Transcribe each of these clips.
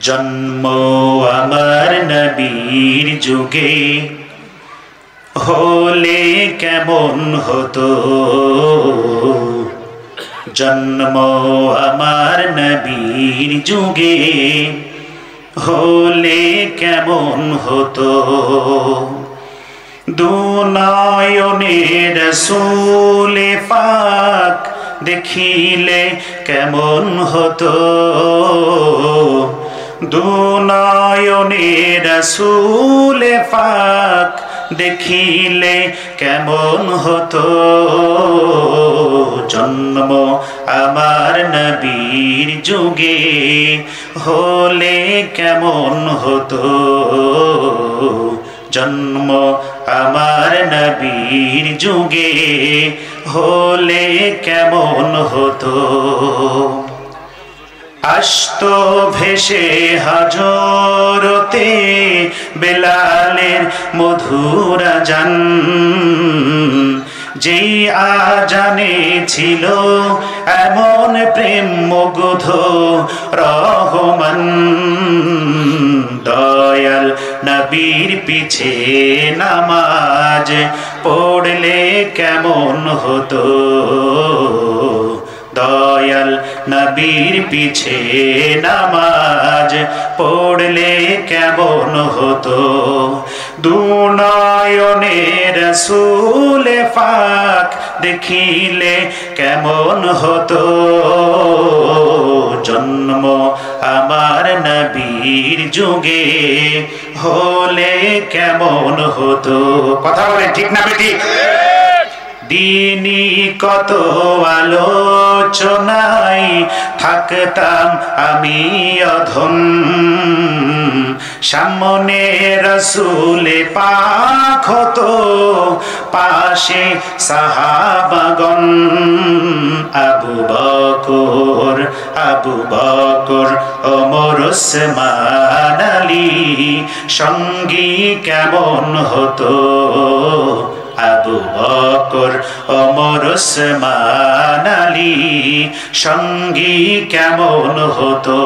জন্ম আমার নবীর যুগে হলে কেমন হতো, জন্ম আমার নবীর যুগে হলে কেমন হতো। দুনয়নে রাসূল পাক দেখিলে কেমন হতো, দুনয়নে রাসূল পাক দেখিলে কেমন হতো। জন্ম আমার নবীর যুগে হলে কেমন হতো, জন্ম আমার নবীর যুগে হলে কেমন হতো। আসতো ভেসে হাজরতে বেলালের মধুর আযান, যেই আজানে ছিল এমন প্রেম মুগ্ধ রহমান। দয়াল নবীর পিছে নামাজ পড়লে কেমন হতো, দয়াল নবীর পিছে নামাজ পড়লে কেমন হতো। দুনয়নে রাসূল পাক দেখিলে কেমন হতো, জন্ম আমার নবীর যুগে হলে কেমন হতো। কথা বলে ঠিক না বেঠিক? দিনই কত আলোচনায় থাকতাম আমি অধম, সামনে রাসূল পাক হতো পাশে সাহাবাগণ। আবু বকর ওমর ওসমান আলী সঙ্গী কেমন হতো, আবু বকর ওমর ওসমান আলী সঙ্গী কেমন হতো।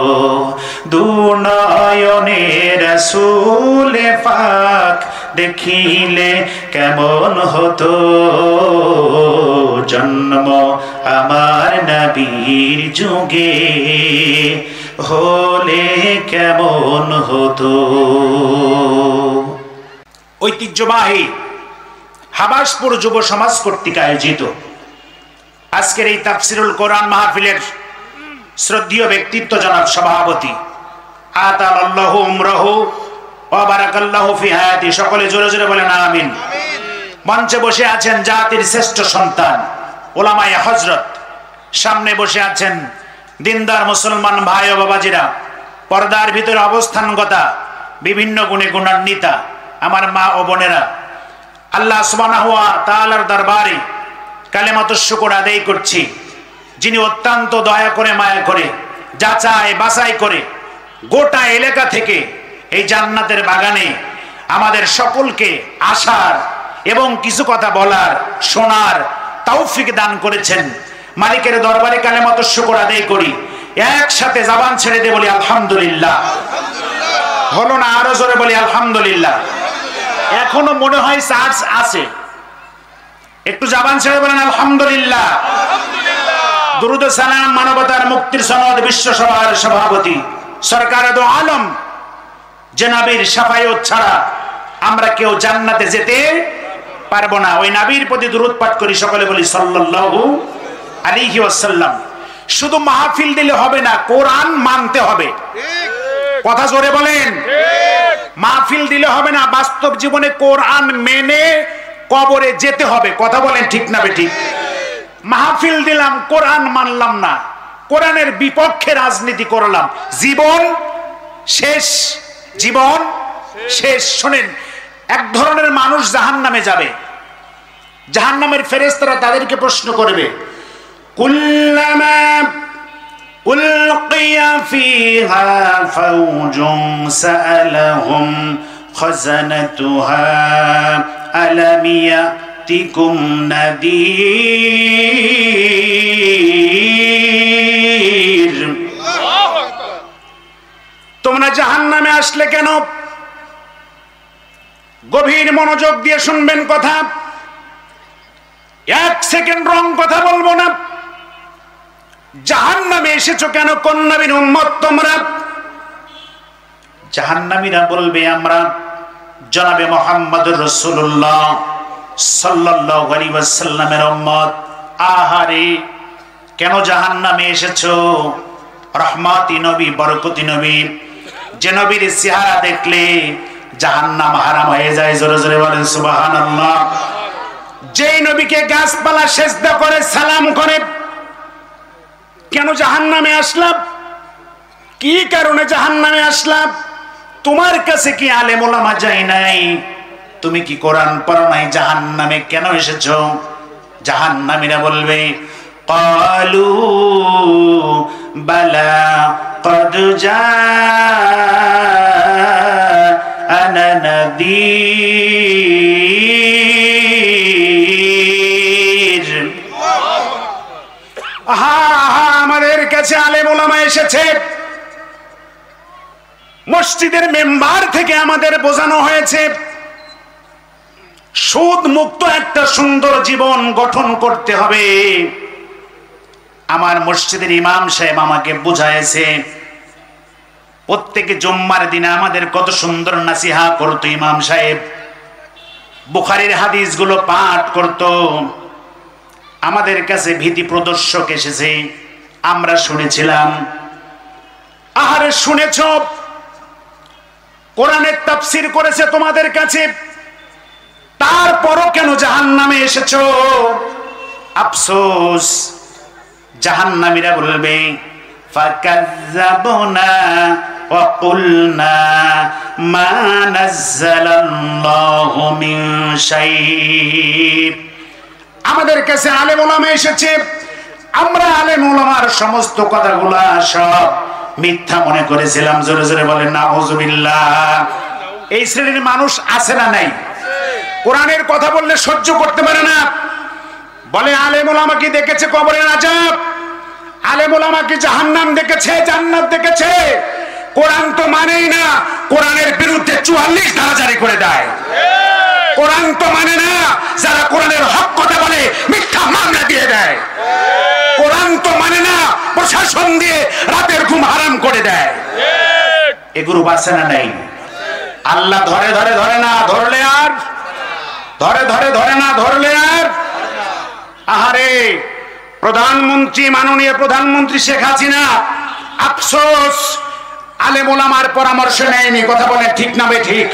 দুনয়নে রাসূল পাক দেখিলে কেমন হতো, জন্ম আমার নবীর যুগে হলে কেমন হতো। ঐতিহ্যবাহী হাবাসপুর যুব সমাজ কর্তৃক আয়োজিত আজকের এই তাফসিরুল কোরআন মাহফিলের শ্রদ্ধেয় ব্যক্তিত্ব জনাব সভাপতি আতালাল্লাহু উমরাহু ওয়া বারাকাল্লাহু ফি হায়াতি, সকলে জোরে জোরে বলেন আমিন। মঞ্চে বসে আছেন জাতির শ্রেষ্ঠ সন্তান উলামায়ে হযরত, সামনে বসে আছেন দিনদার মুসলমান ভাই ও বাবাজিরা, পর্দার ভিতরে অবস্থানগতা বিভিন্ন গুণে গুণান্বিতা আমার মা ও বোনেরা, আল্লাহ সুবহানাহু ওয়া তাআলার দরবারে কালেমাতুশ শুকর আদায় করছি, যিনি অত্যন্ত দয়া করে মায়া করে যাচাই বাছাই করে গোটা এলাকা থেকে এই জান্নাতের বাগানে আমাদের সকলকে আসার এবং কিছু কথা বলার শোনার তৌফিক দান করেছেন। মালিকের দরবারে কালেমাতুশ শুকর আদায় করি, একসাথে জবান ছেড়ে দিয়ে বলি আলহামদুলিল্লাহ। হলো না? আরো জোরে বলি আলহামদুলিল্লাহ। এখনো মনে হয় চার্জ আছে, একটু জবান ছেড়ে বলেন আলহামদুলিল্লাহ। দুরুদ ও সালাম মানবতার মুক্তির সনদ বিশ্ব সভার সভাপতি সরকার দো আলম জনাবের শাফায়াত ছাড়া আমরা কেউ জান্নাতে যেতে পারবো না। ওই নবীর প্রতি দুরূদ পাঠ করি, সকলে বলি সাল্লাল্লাহু আলাইহি ওয়াসাল্লাম। শুধু মাহফিল দিলে হবে না, কোরআন মানতে হবে। কথা জোরে বলেন। মাহফিল দিলে হবে না, বাস্তব জীবনে কোরআন মেনে কবরে যেতে হবে। কথা বলেন ঠিক না বেঠিক? মাহফিল দিলাম, কোরআন মানলাম না, কোরআনের বিপক্ষে রাজনীতি করলাম, জীবন শেষ, জীবন শেষ। শোনেন, এক ধরনের মানুষ জাহান্নামে যাবে, জাহান্নামের ফেরেশতারা তাদেরকে প্রশ্ন করবে, কুল্লামা উলকিয়া ফিহা ফাওজুন সাআলাহুম খাযানাতুহা আলাম ইয়াতিকুম নাযীর। তোমরা জাহান্নামে আসলে কেন? গভীর মনোযোগ দিয়ে শুনবেন কথা, এক সেকেন্ড রং কথা বলবো না। জাহান্নামে এসেছো কেন? কোন নবীর উম্মত তোমরা? জাহান্নামীরা বলবে আমরা জনাবে মুহাম্মদুর রাসূলুল্লাহ সাল্লাল্লাহু আলাইহি ওয়াসাল্লামের উম্মত। আহারে, কেন জাহান্নামে এসেছো? রহমতি নবী, বরকতি নবী, যে নবীর চেহারা দেখলে জাহান্নাম হারাম হয়ে যায়। জোরে জোরে বলেন সুবহানাল্লাহ। যেই নবীকে গাছপালা সেজদা করে সালাম করে, কেন জাহান্নামে আসলাম? কি কারণে জাহান্নামে আসলাম? তোমার কাছে কি আলেম ওলামা যায় নাই? তুমি কি কোরআন পড়ো নাই? জাহান্নামে কেন এসেছো? জাহান্নামীরা বলবে ক্বালু বালা ক্বাদ জাআনা নাযীর। আমাদের কাছে আলেম ওলামা এসেছে, মসজিদের মেম্বার থেকে আমাদের বোঝানো হয়েছে সুদ মুক্ত একটা সুন্দর জীবন গঠন করতে হবে। আমার মসজিদের ইমাম সাহেব আমাকে বুঝাইছে, প্রত্যেক জুম্মার দিনে আমাদের কত সুন্দর নাসিহা করতো ইমাম সাহেব, বুখারীর হাদিসগুলো পাঠ করতো। আমাদের কাছে ভীতি প্রদর্শক এসেছে, আমরা শুনেছিলাম। আহারে শুনেছ, কোরআনের তাফসীর করেছে তোমাদের কাছে, তারপরও কেন জাহান্নামে এসেছো? আফসোস, জাহান্নামীরা বলবে ফাকাযযাবনা ওয়া কুলনা মা নাযালাল্লাহু মিন শাই। আমাদের কাছে আলেম ওলামা এসেছে, আমরা আলেম ওলামার সমস্ত কথাগুলা সব মিথ্যা মনে করেছিলাম। জোরে জোরে বলেন নাউযুবিল্লাহ। এই শ্রেণীর মানুষ আছে না নাই? কোরআনের কথা বললে সহ্য করতে পারে না, বলে আলেম ওলামা কি দেখেছে কবরের আযাব, আলেম ওলামা কি জাহান্নাম দেখেছে, জান্নাত দেখেছে? কোরআন তো মানেই না, কোরআনের বিরুদ্ধে 44 ধারা জারি করে দেয়। কোরআন তো মানে না, যারা কোরআনের হক কথা বলে মিথ্যা মামলা দিয়ে দেয়। কোরআন তো মানে না, প্রশাসন দিয়ে রাতের ঘুম হারাম করে দেয়। এগুলো বাসে না নাই? আল্লাহ ধরে ধরে ধরে না ধরলে আর ধরে ধরে ধরে না ধরলে আর। আহারে, প্রধানমন্ত্রী, মাননীয় প্রধানমন্ত্রী শেখ হাসিনা আফসোস আলেম ওলামার পরামর্শ নেয়নি। কথা বলেন ঠিক না বেঠিক?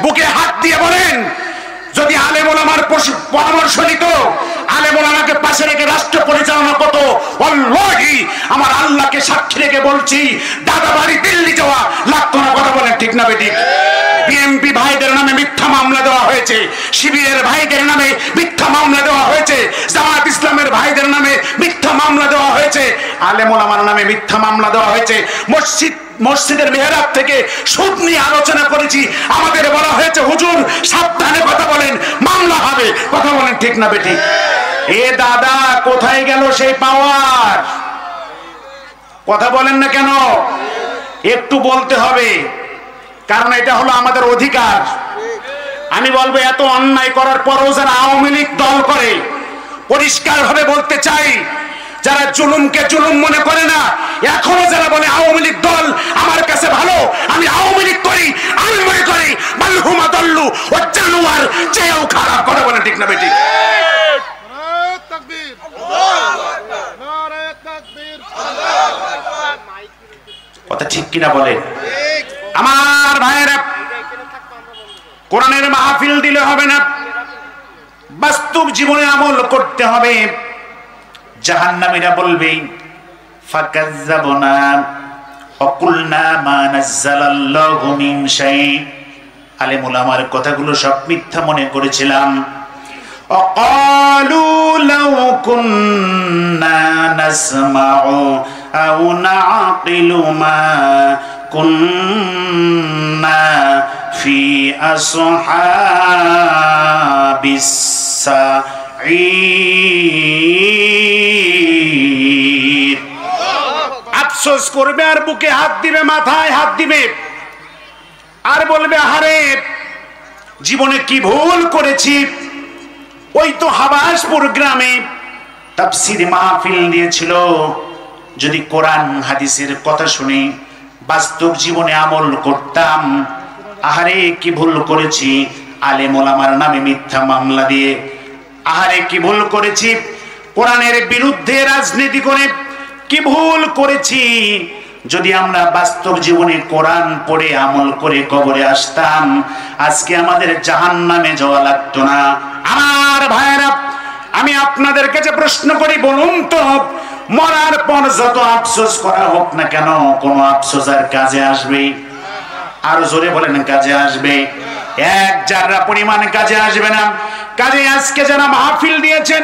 বুকে হাত দিয়ে বলেন, যদি আলেম ওলামার পরামর্শ নিত, আলেম ওলামাকে পাশে রেখে রাষ্ট্র পরিচালনা করত, ওয়াল্লাহি আমার আল্লাহকে সাক্ষী রেখে বলছি দাদা বাড়ি দিল্লি যাওয়া লাগতো না। কথা বলেন ঠিক না বেঠিক? বিএনপি ভাইদের নামে মিথ্যা মামলা দেওয়া হয়েছে, শিবিরের ভাইদের নামে মিথ্যা মামলা দেওয়া হয়েছে, জামাত ইসলামের ভাইদের নামে মিথ্যা মামলা দেওয়া হয়েছে, আলেম ওলামার নামে মিথ্যা মামলা দেওয়া হয়েছে। মসজিদের মেহরাব থেকে সুদ নিয়ে আলোচনা করেছি, আমাদের বলা হয়েছে হুজুর সাবধানে কথা বলেন, মামলা হবে। কথা বলেন ঠিক না বেঠিক? এ দাদা, কোথায় গেল সেই পাওয়ার? কথা বলেন না কেন? একটু বলতে হবে, কারণ এটা হলো আমাদের অধিকার। আমি বলবো, এত অন্যায় করার পরও যারা আওয়ামী লীগ দল করে, পরিষ্কার ভাবে বলতে চাই, যারা জুলুমকে জুলুম মনে করে না, এখনো যারা বলে আওয়ামী লীগ দল আমার কাছে ভালো, আমি আওয়ামী লীগ করি, আমি মনে করি মালহুমা দল্লু ও জানোয়ার চেয়েও খারাপ। কথা বলে ঠিক না বেঠিক? কথা ঠিক কিনা বলে? আমার ভাইয়েরা, কোরআনের মাহফিল দিলে হবে না, বাস্তব জীবনে আমল করতে হবে। জাহান্নামীরা বলবে ফাকাযযাবনা ওয়া কুলনা মা নাযালাল্লাহু মিন শাই। আলেম ওলামার কথাগুলো সব মিথ্যা মনে করেছিলাম। وقالوا لو كنا نسمع أو نعقل ما كنا في أصحاب السعير। আফসোস করবে আর বুকে হাত দিবে, মাথায় হাত দিবে, আর বলবে আহারে জীবনে কি ভুল করেছি। ওই তো হাবাসপুর গ্রামে তাফসীর মাহফিল দিয়েছিল, যদি কোরআন হাদিসের কথা শুনে বাস্তব জীবনে আমল করতাম, আহারে কি ভুল করেছি আলেম ওলামার নামে মিথ্যা মামলা দিয়ে, আহারে কি ভুল করেছি কোরআনের বিরুদ্ধে রাজনীতি করে, কি ভুল করেছি। যদি আমরা বাস্তব জীবনে কোরআন পড়ে আমল করে কবরে আসতাম, আজকে আমাদের জাহান্নামে যাওয়া লাগতো না। আমার ভাইরা, আমি আপনাদের কাছে প্রশ্ন করি, বলুন তো মরার পর যত আফসোস করা হোক না কেন, কোন আফসোস আর কাজে আসবে? আরো জোরে বলেন, কাজে আসবে? এক জাররা পরিমাণ কাজে আসবে না। কাজে আজকে যারা মাহফিল দিয়েছেন,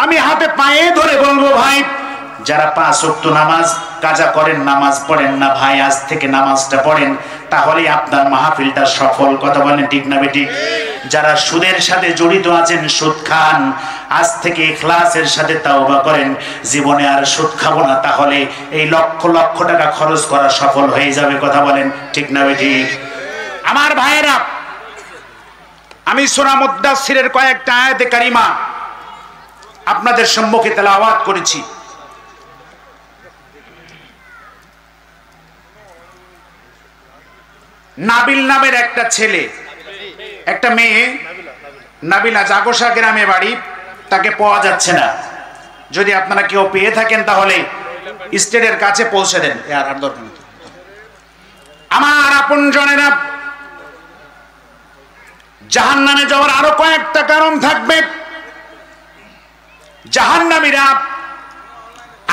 আমি হাতে পায়ে ধরে বলবো, ভাই যারা 5 ওয়াক্ত নামাজ কাজা করেন, নামাজ পড়েন না, ভাই আজ থেকে নামাজটা পড়েন, তাহলে আপনার মাহফিলটা সফল। কথা বলেন ঠিক না বেঠিক? যারা সুদের সাথে জড়িত আছেন, সুদ খান, আজ থেকে ইখলাসের সাথে তাওবা করেন, জীবনে আর সুদ খাবো না, তাহলে এই লক্ষ লক্ষ টাকা খরচ করা সফল হয়ে যাবে। কথা বলেন ঠিক না বেঠিক? আমার ভাইয়েরা, আমি সূরা মুদ্দাসসিরের কয়েকটা আয়াতে কারিমা আপনাদের সম্মুখে তেলাওয়াত করেছি। নাবিল নামের একটা ছেলে, একটা মেয়ে, নাবিলা, জাগোসা গ্রামে বাড়ি, তাকে পাওয়া যাচ্ছে না। যদি আপনারা কেউ পেয়ে থাকেন তাহলে স্টেটের কাছে পৌঁছে দেন। আর দরকার নেই। আমার আপনজনেরা, জাহান্নামে যাওয়ার আরো কয়েকটা কারণ থাকবে। জাহান্নামীরা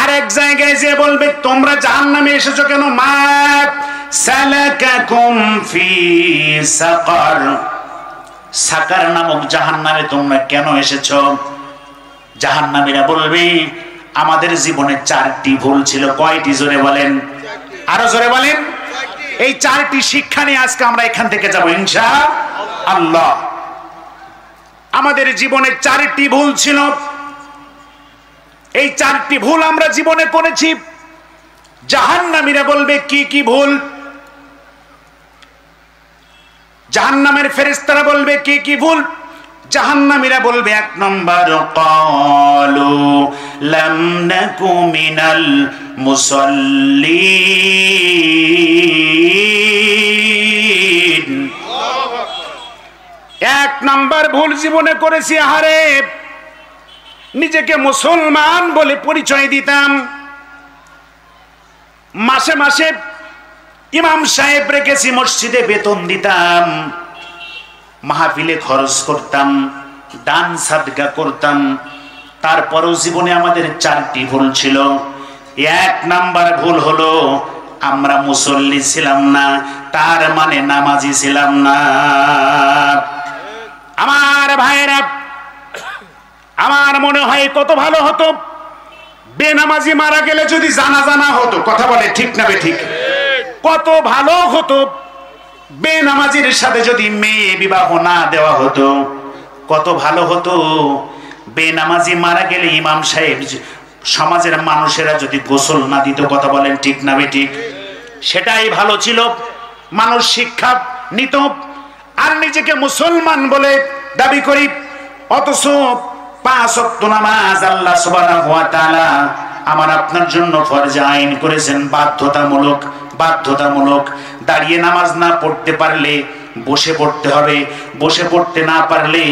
আরেক জায়গায় যে বলবে, তোমরা জাহান্নামে এসেছো কেন? মা সালাকাকুম ফি সাকার, সাকার নামক জাহান্নামে তোমরা কেন এসেছো? জাহান্নামীরা বলবে, আমাদের জীবনে 4টি ভুল ছিল। কয়টি? জোরে বলেন, আরো জোরে বলেন। এই 4টি শিক্ষা নিয়ে আজকে আমরা এখান থেকে যাব ইনশাআল্লাহ। আমাদের জীবনে 4টি ভুল ছিল। এই 4টি ভুল আমরা জীবনে করেছি। জাহান্নামীরা বলবে, কি কি ভুল? জাহান্নামের ফেরেশতারা বলবে, কি কি ভুল? জাহান্নামীরা বলবে, 1 নম্বর, ক্বালু লাম নাকু মিনাল মুসাল্লিন। 1 নম্বর ভুল জীবনে করেছি, আহারে নিজেকে মুসলমান বলে পরিচয় দিতাম, মাসে মাসে ইমাম সাহেব রেখেছি, মসজিদে বেতন দিতাম, মাহফিলে খরচ করতাম, দান সাদকা করতাম, তারপরও জীবনে আমাদের 4টি ভুল ছিল। 1 নাম্বার ভুল হলো আমরা মুসল্লি ছিলাম না, তার মানে নামাজি ছিলাম না। আমার ভাইরা, আমার মনে হয় কত ভালো হতো বেনামাজি মারা গেলে যদি জানাজা না হতো। কথা বলে ঠিক না বেঠিক? কত ভালো হতো বেনামাজির সাথে যদি মেয়ে বিবাহ না দেওয়া হতো, কত ভালো হতো। বেনামাজি মারা গেলে ইমাম সাহেব, সমাজের মানুষেরা যদি গোসল না দিত। কথা বলেন ঠিক না বেঠিক? সেটাই ভালো ছিল। মানুষ শিক্ষা নিত। আর নিজেকে মুসলমান বলে দাবি করি, অথচ 5 ওয়াক্ত নামাজ আল্লাহ সুবহানাহু ওয়া তাআলা আমার আপনার জন্য ফরজ আইন করেছেন, বাধ্যতামূলক। বাধ্যতামূলক। দাঁড়িয়ে নামাজ না পড়তে পারলে বসে পড়তে হবে, বসে পড়তে না পারলে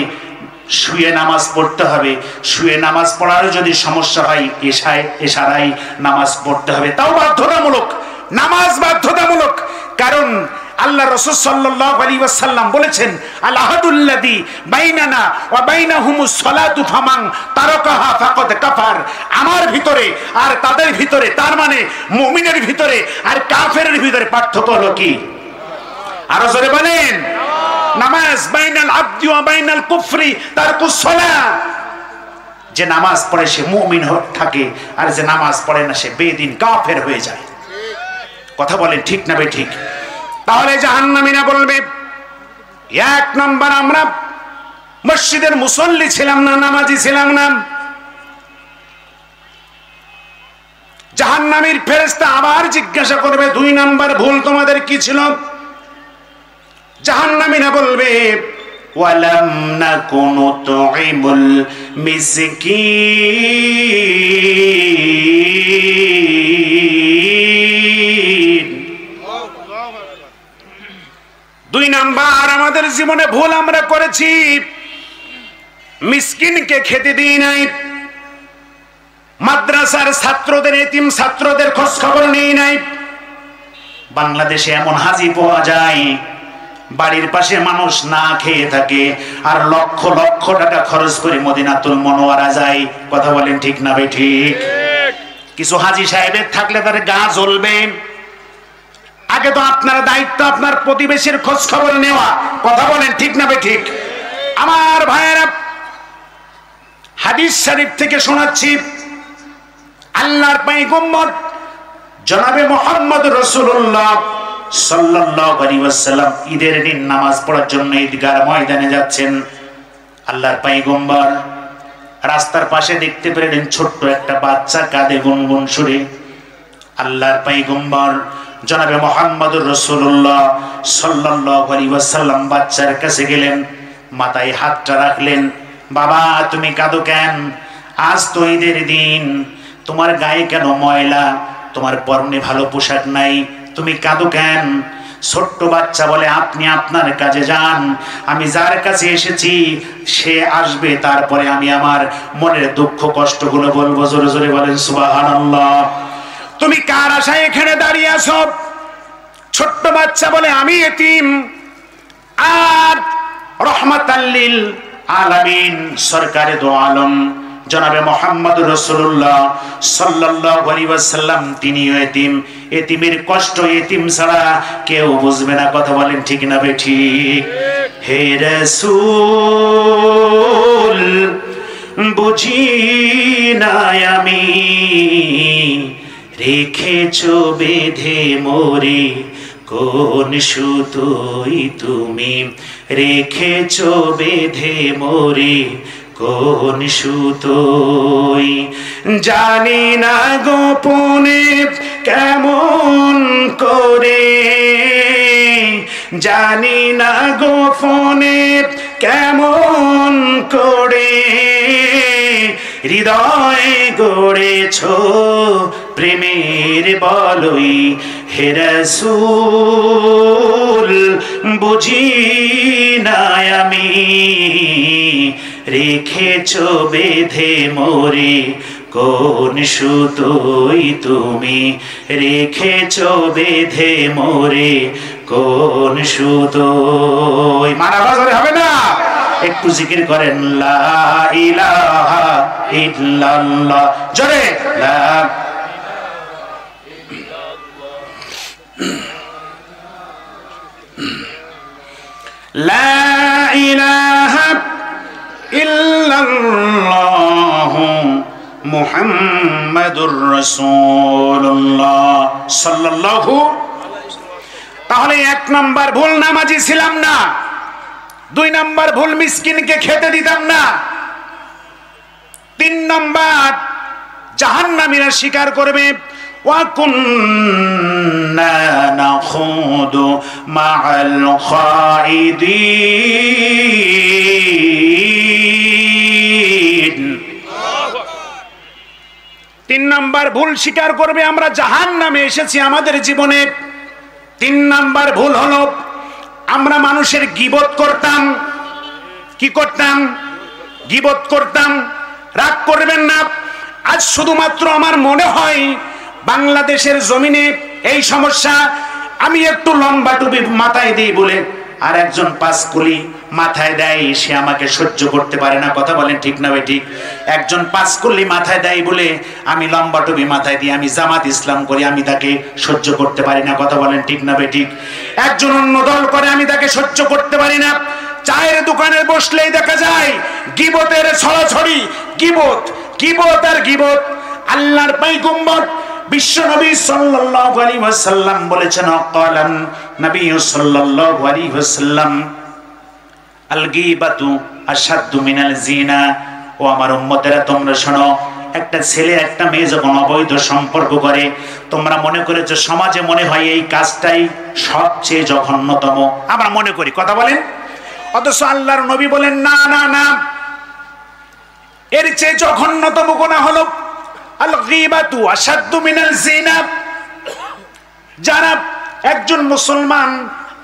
শুয়ে নামাজ পড়তে হবে, শুয়ে নামাজ পড়ার যদি সমস্যা হয় এশারাই নামাজ পড়তে হবে, তাও বাধ্যতামূলক। নামাজ বাধ্যতামূলক। কারণ আল্লাহ রাসূল সাল্লাল্লাহু আলাইহি ওয়াসাল্লাম বলেছেন, আল আহাদুল্লাযী বাইনানা ওয়া বাইনাহুমুস সালাতু ফামান তারাকাহা ফাকাদ কাফার। আমার ভিতরে আর তাদের ভিতরে, তার মানে মুমিনের ভিতরে আর কাফেরের ভিতরে পার্থক্য হলো কি? আরো জোরে বলেন। নামাজ বাইনাল আবদি ওয়া বাইনাল কুফরি তারকুস সালাহ। যে নামাজ পড়ে সে মুমিন থাকে, আর যে নামাজ পড়ে না সে বেদিন কাফের হয়ে যায়। কথা বলেন ঠিক না বেঠিক? তাহলে জাহান্নামীরা বলবে, 1 নম্বর আমরা মসজিদের মুসল্লি ছিলাম না, নামাজি ছিলাম না। জাহান্নামীর ফেরেশতা আবার জিজ্ঞাসা করবে 2 নাম্বার ভুল তোমাদের কি ছিল? জাহান্নামীরা বলবে ওয়ালাম নাকুনু তুইমুল মিসকিন। 2 নাম্বার আমাদের জীবনে ভুল আমরা করেছি, মিসকিনকে খেতে দিই নাই, মাদ্রাসার ছাত্রদের এতিম ছাত্রদের খোঁজ খবর নেই নাই। বাংলাদেশে এমন হাজি পাওয়া যায় বাড়ির পাশে মানুষ না খেয়ে থাকে আর লক্ষ লক্ষ টাকা খরচ করে মদিনাতুল মুনাওয়ারা যায়। কথা বলেন ঠিক না ভাই ঠিক? কিছু হাজি সাহেবের থাকলে তার গা জ্বলবে। আগে তো আপনার দায়িত্ব আপনার প্রতিবেশীর খোঁজ খবর নেওয়া। কথা বলেন ঠিক না ভাই ঠিক? আমার ভাইয়েরা, হাদিস শরীফ থেকে শোনাচ্ছি, আল্লাহর পয়গম্বর জনাবে মুহাম্মদ রাসূলুল্লাহ সাল্লাল্লাহু আলাইহি ওয়াসাল্লাম ঈদের দিন নামাজ পড়ার জন্য ঈদগাহ ময়দানে যাচ্ছেন। আল্লাহর পয়গম্বর রাস্তার পাশে দেখতে পেলেন ছোট্ট একটা বাচ্চা কাঁদে গুনগুন সুরে। আল্লাহর পয়গম্বর জনাবে মুহাম্মদ রাসূলুল্লাহ সাল্লাল্লাহু আলাইহি ওয়াসাল্লাম বাচ্চার কাছে গেলেন, মাথায় হাতটা রাখলেন। বাবা তুমি কাঁদো কেন? আজ তো ঈদের দিন, তোমার গায়ে কেন ময়লা? তোমার পরনে ভালো পোশাক নাই, তুমি কাঁদো কেন? ছোট্ট বাচ্চা বলে আপনি আপনার কাজে যান, আমি যার কাছে এসেছি সে আসবে, তারপরে আমি আমার মনের দুঃখ কষ্টগুলো বলবো। জোরে জোরে বলেন সুবহানাল্লাহ। তুমি কার আশায় এখানে দাঁড়িয়ে আছো? ছোট্ট বাচ্চা বলে আমি এতিম, আর রহমাতাল লিল আলামিন সরকারে দো আলম জনাবে মুহাম্মদ রাসূলুল্লাহ সাল্লাল্লাহু আলাইহি ওয়াসাল্লাম তিনিও এতিম। এতিমের কষ্ট এতিম ছাড়া কেউ বুঝবে না। কথা বলেন ঠিক না বে ঠিক? হে রাসূল বুঝি না আমি, রেখেছো বেঁধে মোরে কোন সুতোই তুমি, রেখেছো বেঁধে মোরে কোন সুতোই। জানি না গোপনে কেমন করে, জানি না গোপনে কেমন করে হৃদয় গড়েছো প্রেমের বলই। হে রাসূল বুঝি না আমি, রেখেছো বেঁধে মোরে কোন সুতোই তুমি, রেখেছো বেঁধে মোরে কোন সুতোই। মারা বাজারে হবে না? একটু জিকির করেন লা ইলাহা ইল্লাল্লাহ। জোরে লা লা ইলাহা ইল্লাল্লাহ মুহাম্মাদুর রাসূলুল্লাহ সাল্লাল্লাহু। তাহলে 1 নাম্বার ভুল নামাজি ছিলাম না, 2 নাম্বার ভুল মিসকিনকে খেতে দিতাম না, 3 নাম্বার জাহান্নামীরা স্বীকার করবে ওয়া কুন্না নাখুদু মাআল খাইদিন। 3 নাম্বার ভুল স্বীকার করবে আমরা জাহান্নামে এসেছি আমাদের জীবনে। 3 নাম্বার ভুল হলো আমরা মানুষের গীবত করতাম। কি করতাম? গীবত করতাম। রাগ করবেন না, আজ শুধুমাত্র আমার মনে হয় বাংলাদেশের জমিনে এই সমস্যা। আমি একটু লম্বা টুপি মাথায় দিই বলে আর একজন 5 কুলি মাথায় দেয়, সে আমাকে সহ্য করতে পারে না। কথা বলেন ঠিক না ভাই ঠিক? একজন 5 কুলি মাথায় দেয় বলে আমি লম্বা টুপি মাথায় দিই, আমি জামাত ইসলাম করি, আমি তাকে সহ্য করতে পারি না। কথা বলেন ঠিক না ভাই ঠিক? একজন অন্য দল করে, আমি তাকে সহ্য করতে পারি না। চায়ের দোকানে বসলেই দেখা যায় গীবতের ছড়াছড়ি, গীবত গীবত আর গীবত। আল্লাহর পয়গম্বর বিশ্বনবী সাল্লাল্লাহু আলাইহি ওয়াসাল্লাম বলেছেন, ক্বালান নবী সাল্লাল্লাহু আলাইহি ওয়াসাল্লাম আল গীবাতু আশাদ্দু মিনাল জিনা। ও আমার উম্মতেরা তোমরা শোনো, একটা ছেলে একটা মেয়ে যখন অবৈধ সম্পর্ক করে, তোমরা মনে করেছো সমাজে মনে হয় এই কাজটাই সবচেয়ে জঘন্যতম, আমরা মনে করি, কথা বলেন। অথচ আল্লাহর নবী বলেন না না না, এর চেয়ে জঘন্যতম গুনাহ হলো আল গীবাতু আশাদ্দু মিনাল জিনা। যারা একজন মুসলমান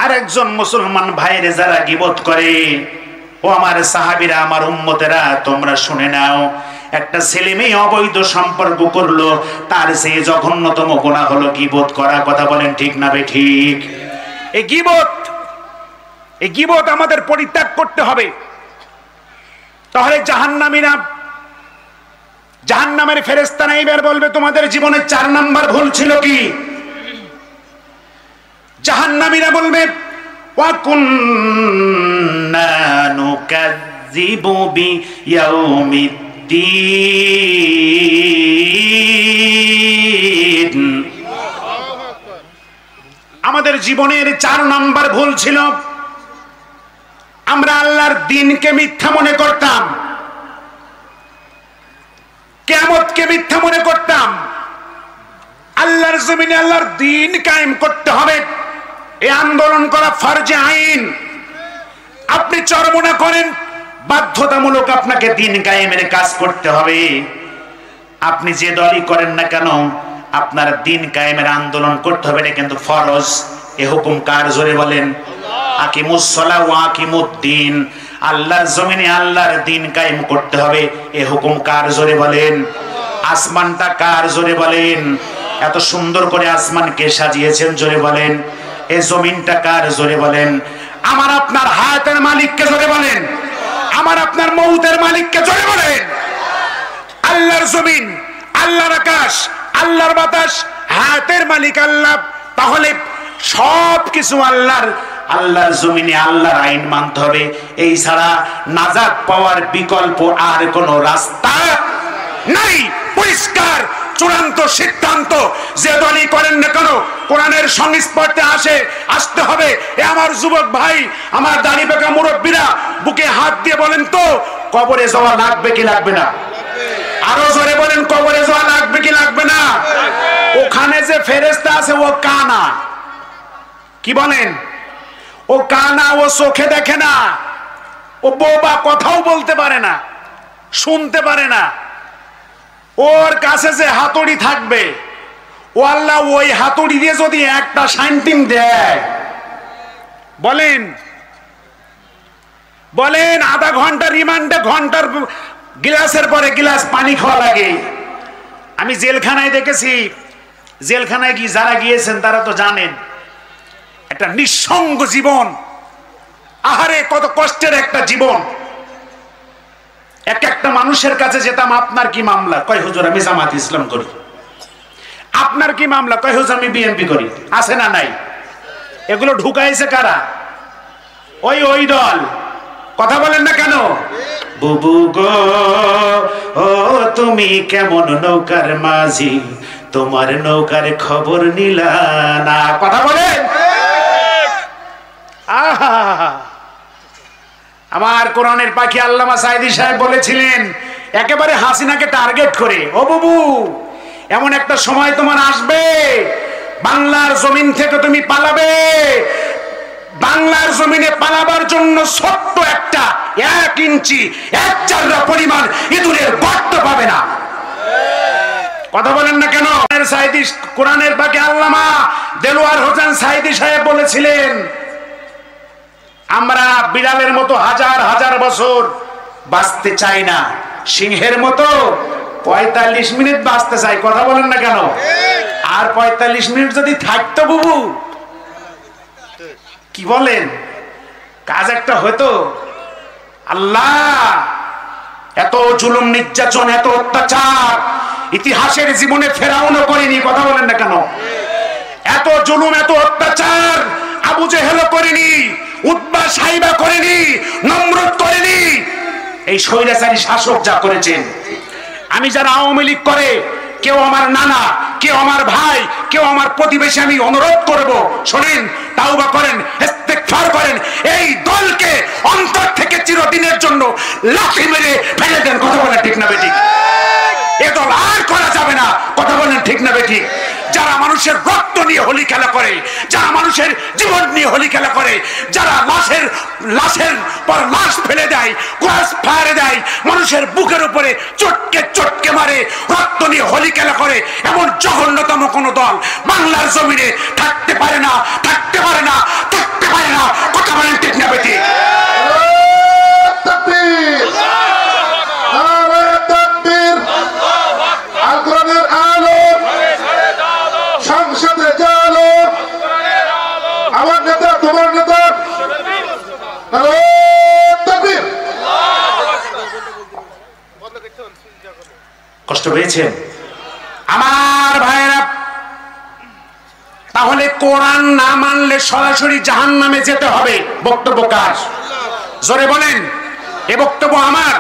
আর একজন মুসলমান ভাইরে যারা গীবত করে, ও আমার সাহাবীরা, আমার উম্মতেরা, তোমরা শুনে নাও, একটা ছেলে মেয়ে অবৈধ সম্পর্ক করলো, তার চেয়ে জঘন্যতম গুনাহ হলো গীবত করা। কথা বলেন ঠিক না বেঠিক? এই গীবত আমাদের পরিত্যাগ করতে হবে। তাহলে জাহান্নামের ফেরেশতারা এবার বলবে তোমাদের জীবনের 4 নাম্বার ভুল ছিল কি? জাহান্নামীরা বলবে ওয়া কুন্না নুকাযযিবু বিয়াউমিদ্দিন। আমাদের জীবনের 4 নাম্বার ভুল ছিল, আমরা আল্লাহর দ্বীনকে মিথ্যা মনে করতাম, কিয়ামতকে মিথ্যা মনে করতাম। আল্লাহর জমিনে আল্লাহর দ্বীন কায়েম করতে হবে, এই আন্দোলন করা ফরজে আইন। আপনি চরমনা করেন, বাধ্যতামূলক আপনাকে দ্বীন কায়েমের কাজ করতে হবে। আপনি যে দলই করেন না কেন, আপনার দ্বীন কায়েমের আন্দোলন করতে হবে, এটা কিন্তু ফরজ। এ হুকুম কার? জোরে বলেন। আকিমুস সালাহ ওয়া আকিমুদ্দিন। আল্লাহর জমিনে আল্লাহর দ্বীন কায়েম করতে হবে, এ হুকুম কার? জোরে বলেন। আসমানটা কার? জোরে বলেন। এত সুন্দর করে আসমানকে সাজিয়েছেন, জোরে বলেন। এই জমিনটা কার? জোরে বলেন। আমার আপনার হায়াতের মালিককে, জোরে বলেন। আমার আপনার মউতের মালিককে, জোরে বলেন। আল্লাহর জমিন, আল্লাহর আকাশ, আল্লাহর বাতাস, হায়াতের মালিক আল্লাহ। তাহলে সব কিছু আল্লাহর। আল্লাহর জমিনে আল্লাহর আইন মানতে হবে, এই ছাড়া নাজাত পাওয়ার বিকল্প আর কোনো রাস্তা নাই। পরিষ্কার চূড়ান্ত সিদ্ধান্ত, যে দলই করেন না কেন কোরআনের সংস্পর্শে আসতে হবে। এ আমার যুবক ভাই, আমার দাড়ি বেঁকা মুরব্বীরা, বুকে হাত দিয়ে বলেন তো, কবরে যাওয়া লাগবে কি লাগবে না? আরো জোরে বলেন, কবরে যাওয়া লাগবে কি লাগবে না? ওখানে যে ফেরেশতা আছে ও কানা, কি বলেন? ও কানা, ও চোখে দেখে না, ও বোবা, কথাও বলতে পারে না, শুনতে পারে না। ওর কাছে যে হাতুড়ি থাকবে, ও আল্লাহ ওই হাতুড়ি দিয়ে যদি একটা শান্তিম দেয়, বলেন আধা ঘন্টা রিমান্ডে, ঘন্টার গিলাসের পরে গিলাস পানি খাওয়া লাগে। আমি জেলখানায় দেখেছি, জেলখানায় কি যারা গিয়েছেন তারা তো জানেন, একটা নিঃসঙ্গ জীবন। আহারে কত কষ্টের একটা জীবন। একটা মানুষের কাছে যেতাম, আপনার কি মামলা? কয় হুজুর আমি জামাত ইসলাম করি। আপনার কি মামলা? কয় হুজুর আমি বিএনপি করি। আছে না নাই? এগুলো ঢুকাইছে কারা? ওই দল। কথা বলেন না কেন? বুবু গো ও তুমি কেমন নৌকার মাঝি, তোমার নৌকার খবর নিলা না। কথা বলেন। আহা, আমার কোরআনের পাখি আল্লামা সাঈদী সাহেব বলেছিলেন, একেবারে হাসিনাকে টার্গেট করে, ও বাবু এমন একটা সময় তোমার আসবে, বাংলার জমিন থেকে তুমি পালাবে। বাংলার জমিনে পালাবার জন্য ছোট্ট একটা 1 ইঞ্চি 1 জাররা পরিমাণ ইঁদুরের গর্ত পাবে না। কথা বলেন না কেন? সাঈদী, কোরআনের পাখি আল্লামা দেলোয়ার হোসেন সাঈদী সাহেব বলেছিলেন, আমরা বিড়ালের মতো হাজার হাজার বছর বাঁচতে চাই না, সিংহের মতো 45 মিনিট বাঁচতে চাই। কথা বলেন না কেন? আর 45 মিনিট যদি থাকতো বুবু, কি বলেন, কাজ একটা হতো। আল্লাহ এত জুলুম নির্যাতন, এত অত্যাচার ইতিহাসের জীবনে ফেরাউনও করেনি। কথা বলেন না কেন? এত জুলুম, এত অত্যাচার আবু জেহেলও করেনি, উতবা সাইবা করেনি, নমরুদ করেনি। এই স্বৈরাচারী শাসক যা করেছেন। আমি যারা আওয়ামী লীগ করে, কেউ আমার নানা, কেউ আমার ভাই, কেউ আমার প্রতিবেশী, আমি অনুরোধ করব, শোনেন, তাওবা করেন, ইস্তেগফার করেন, এই দলকে অন্তর থেকে চিরদিনের জন্য লাথি মেরে ফেলে দেন। কথা বলা ঠিক না বেঠিক? এ দল আর করা যাবে না। কথা বলেন ঠিক না বেঠিক? যারা মানুষের রক্ত নিয়ে হোলি খেলা করে, যারা মানুষের জীবন নিয়ে হোলি খেলা করে, যারা লাশের পর লাশ ফেলে দেয়, ক্রস ফায়ারে দেয়, মানুষের বুকের উপরে চটকে চটকে মারে, রক্ত নিয়ে হোলি খেলা করে, এমন জঘন্যতম কোন দল বাংলার জমিনে থাকতে পারে না, থাকতে পারে না, থাকতে পারে না। কথা বলেন ঠিক না বেঠিক? সংসদে জালো আমার নেতা, তোমার নেতা। কষ্ট পেয়েছেন আমার ভাইয়েরা? তাহলে কোরআন না মানলে সরাসরি জাহান্নামে যেতে হবে। বক্তব্য কার? জোরে বলেন। এ বক্তব্য আমার,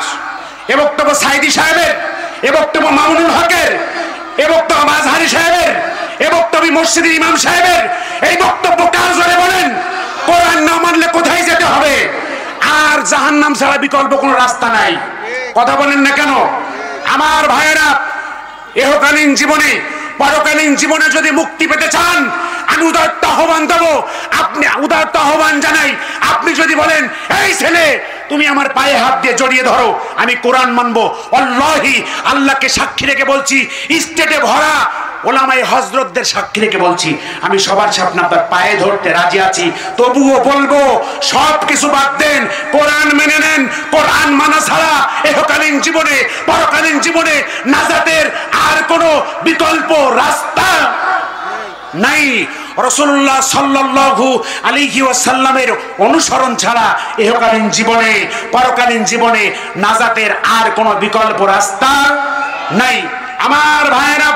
এ বক্তব্য সাইদি সাহেবের, এ বক্তব্য মামুনুল হকের, এ বক্তব্য মাযহারি সাহেবের, এ বক্তব্য মসজিদের ইমাম সাহেবের। এই বক্তব্য কার? জোরে বলেন। কোরআন না মানলে কোথায় যেতে হবে? আর জাহান্নাম ছাড়া বিকল্প কোনো রাস্তা নাই। কথা বলেন না কেন আমার ভাইয়েরা? ইহকালীন জীবনে, পরকালীন জীবনে যদি মুক্তি পেতে চান, আমি উদারত আহ্বান দেবো, আপনি উদারত আহ্বান জানাই, আপনি যদি বলেন এই ছেলে তুমি আমার পায়ে হাত দিয়ে জড়িয়ে ধরো, আমি কোরআন মানবো, আল্লাহি আল্লাহকে সাক্ষী রেখে বলছি, স্টেটে ভরা ওলামায়ে হযরতদের সাক্ষী রেখে বলছি, আমি সবার সামনে আপনার পায়ে ধরতে রাজি আছি। তবুও বলবো সব কিছু বাদ দেন, কোরআন মেনে নেন। কোরআন মানা ছাড়া ইহকালীন জীবনে, পরকালীন জীবনে নাজাতের আর কোনো বিকল্প রাস্তা নাই। রাসূলুল্লাহ সাল্লাল্লাহু আলাইহি ওয়াসাল্লামের অনুসরণ ছাড়া ইহকালীন জীবনে, পরকালীন জীবনে নাজাতের আর কোনো বিকল্প রাস্তা নাই আমার ভাইয়েরা।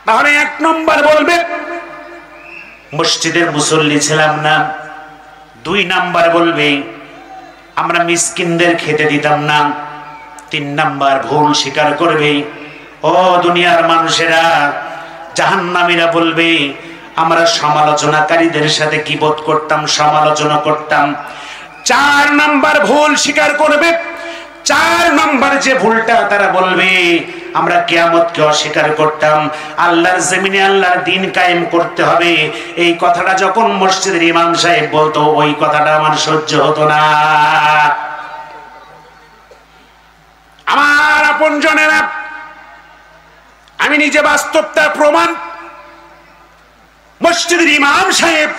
তাহলে এক নম্বর বলবে মসজিদের মুসল্লি ছিলাম না, দুই নাম্বার বলবে আমরা মিসকিনদের খেতে দিতাম না, তিন নাম্বার ভুল স্বীকার করবে ও দুনিয়ার মানুষেরা, জাহান্নামীরা বলবে আমরা সমালোচনাকারীদের সাথে গীবত করতাম, সমালোচনা করতাম। চার নাম্বার ভুল স্বীকার করবে। চার নাম্বার যে ভুলটা তারা বলবে আমরা কিয়ামতকে অস্বীকার করতাম, আল্লাহর জমিনে আল্লাহর দ্বীন কায়েম করতে হবে। এই কথাটা যখন মসজিদের ইমাম সাহেব বলতো, ওই কথাটা আমার সহ্য হতো না। আমার আপনজনেরা, আমি নিজে বাস্তবতার প্রমাণ। মসজিদের ইমাম সাহেব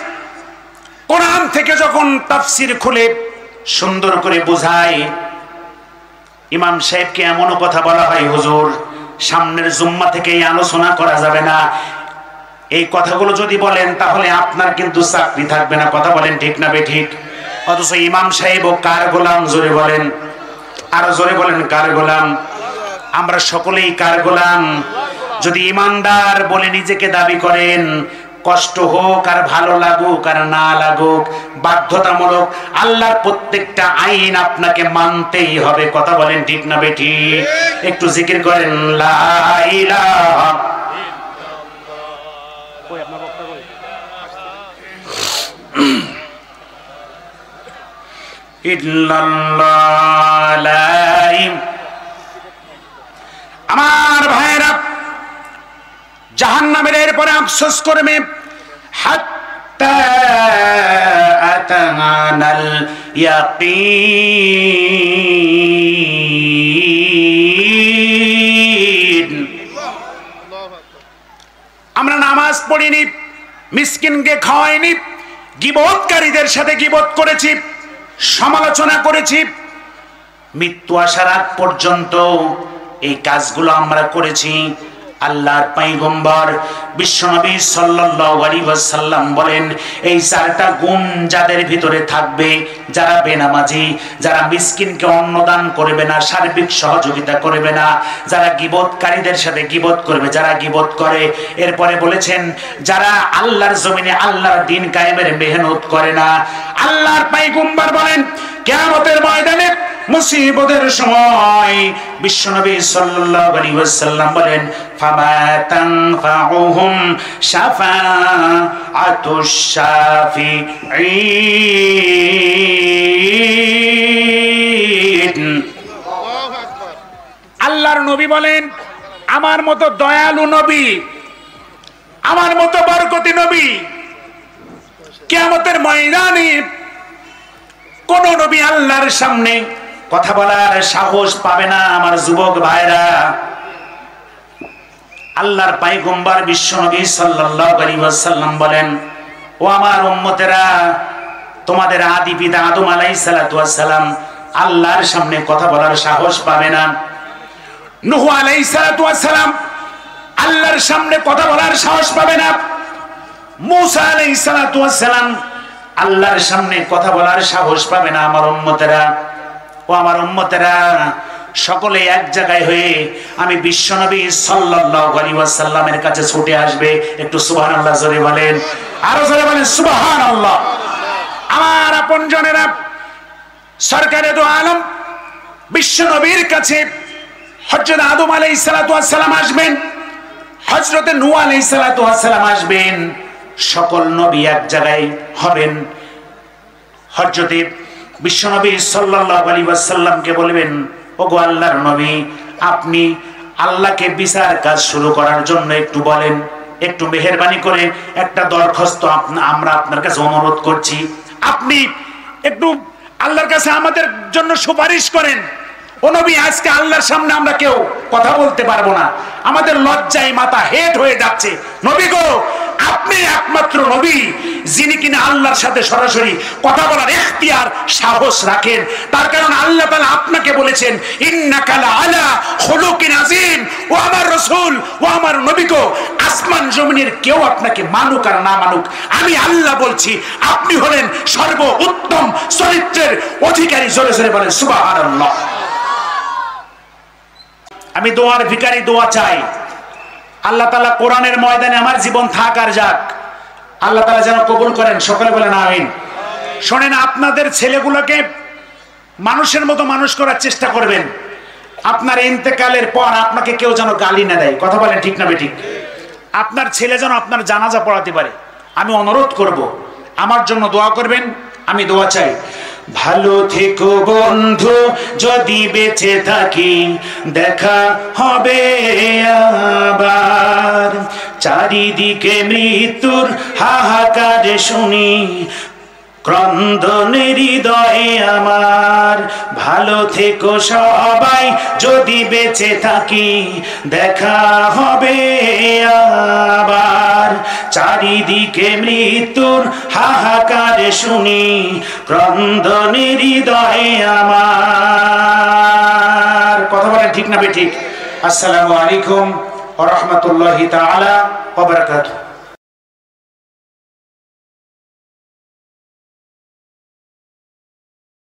কোরআন থেকে যখন তাফসীর খুলে সুন্দর করে বোঝায়, ইমাম সাহেবকে এমনও কথা বলা হয়, হুজুর সামনের জুম্মা থেকে এই আলোচনা করা যাবে না, এই কথাগুলো যদি বলেন তাহলে আপনার কিন্তু চাকরি থাকবে না। কথা বলেন ঠিক না বেঠিক? অথচ ইমাম সাহেব ও কার গোলাম? জোরে বলেন, আরো জোরে বলেন, কার গোলাম? আমরা সকলেই কার গোলাম? যদি ইমানদার বলে নিজেকে দাবি করেন, কষ্ট হোক আর ভালো লাগুক আর না লাগুক, বাধ্যতামূলক আল্লাহর প্রত্যেকটা আইন আপনাকে মানতেই হবে। কথা বলেন ঠিক না বেঠিক? একটু জিকির করেন লা ইলাহা ইল্লাল্লাহ। আমার ভাইরা, জাহান্নামের এরপরে আফসোস করবে হাত্তা আতানাল ইয়াকিন। আমরা নামাজ পড়িনি, মিসকিনকে খাওয়াইনি, গীবতকারীদের সাথে গীবত করেছি, সমালোচনা করেছি, মৃত্যু আসার আগ পর্যন্ত এই কাজগুলো আমরা করেছি। আল্লাহর পয়গম্বর বিশ্বনবী সাল্লাল্লাহু আলাইহি ওয়াসাল্লাম বলেন, এই চারটা গুণ যাদের ভিতরে থাকবে, যারা বেনামাজি, যারা মিসকিনকে অন্নদান করবে না, সার্বিক সহযোগিতা করবে না, যারা গীবতকারীদের সাথে গীবত করবে, যারা গীবত করে, এরপরে বলেছেন যারা আল্লাহর জমিনে আল্লাহর দ্বীন কায়েমের মেহনত করে না। আল্লাহর পয়গম্বর বলেন কিয়ামতের ময়দানে মুসিবতের সময় বিশ্বনবী সাল্লাল্লাহু আলাইহি ওয়াসাল্লাম বলেন ফামা তানফাউহুম শাফাআতুশ শাফিঈন। আল্লাহর নবী নবী বলেন, আমার মতো দয়ালু নবী, আমার মতো বরকতি নবী কিয়ামতের ময়দানে কোন নবী আল্লাহর সামনে কথা বলার সাহস পাবে না। আমার যুবক ভাইরা, আল্লাহর পয়গম্বর বিশ্বনবী সাল্লাল্লাহু আলাইহি ওয়াসাল্লাম বলেন, ও আমার উম্মতেরা, তোমাদের আদি পিতা আদম আলাইহিস সালাতু ওয়াস সালাম আল্লাহর সামনে কথা বলার সাহস পাবে না। নূহ আলাইহিস সালাতু ওয়াস সালাম আল্লাহর সামনে কথা বলার সাহস পাবে না। মূসা আলাইহিস সালাতু ওয়াস সালাম আল্লাহর সামনে কথা বলার সাহস পাবে না। আমার উম্মতেরা, ও আমার উম্মতেরা, সকলে এক জায়গায় হয়ে আমি বিশ্বনবী সাল্লাল্লাহু আলাইহি ওয়াসাল্লামের কাছে ছুটে আসবে। একটু সুবহানাল্লাহ জোরে বলেন, আরো জোরে বলেন সুবহানাল্লাহ। আমার আপনজনেরা, সরকারে দো আলম বিশ্বনবীর কাছে হযরত আদম আলাইহিস সালাতু ওয়াস সালাম আসবেন, হযরত নূহ আলাইহিস সালাতু ওয়াস সালাম আসবেন, সকল নবী এক জায়গায় হবেন। হযরত বিশ্বনবী সাল্লাল্লাহু আলাইহি ওয়াসাল্লামকে বলবেন, ওগো আল্লাহর নবী, আপনি আল্লাহকে বিচার কাজ শুরু করার জন্য একটু বলেন, একটু মেহেরবানি করে একটা দরখাস্ত আমরা আপনার কাছে অনুরোধ করছি, আপনি একটু আল্লাহর কাছে আমাদের জন্য সুপারিশ করেন। ও নবী, আজকে আল্লাহর সামনে আমরা কেউ কথা বলতে পারবো না, আমাদের লজ্জায় মাথা হেট হয়ে যাচ্ছে। নবী গো, আপনি একমাত্র নবী যিনি কিনা আল্লাহর সাথে সরাসরি কথা বলার ইখতিয়ার সাহস রাখেন। তার কারণ আল্লাহ তাআলা আপনাকে বলেছেন, ইন্নাকা লাআলা খুলুকিন আযীম। ও আমার রাসূল, ও আমার নবী গো, আসমান জমিনের কেউ আপনাকে মানুক আর না মানুক, আমি আল্লাহ বলছি আপনি হলেন সর্ব উত্তম চরিত্রের অধিকারী। জোরে জোরে বলেন সুবহানাল্লাহ। আমি দোয়ার ভিখারি, দোয়া চাই। আল্লাহ তাআলা কোরআনের ময়দানে আমার জীবন থাক আর যাক, আল্লাহ তাআলা যেন কবুল করেন। সকলে বলেন আমিন। শোনেন, আপনাদের ছেলেগুলোকে মানুষের মতো মানুষ করার চেষ্টা করবেন। আপনার ইন্তেকালের পর আপনাকে কেউ যেন গালি না দেয়। কথা বলেন ঠিক না বেঠিক? আপনার ছেলে যেন আপনার জানাজা পড়াতে পারে। আমি অনুরোধ করব, আমার জন্য দোয়া করবেন, আমি দোয়া চাই। ভালো থেকো বন্ধু, যদি বেঁচে থাকি দেখা হবে আবার। চারিদিকে মৃত্যুর হাহাকার শুনি, ক্রন্দনের হৃদয়ে আমার। ভালো থেকো সবাই, যদি বেঁচে থাকি দেখা হবে আবার। চারিদিকে মৃত্যুর হাহাকার শুনি, ক্রন্দনের হৃদয়ে আমার। কথা বলেন ঠিক না বেঠিক? আসসালামু আলাইকুম ওয়া রাহমাতুল্লাহি তাআলা ওয়া বারাকাতুহু।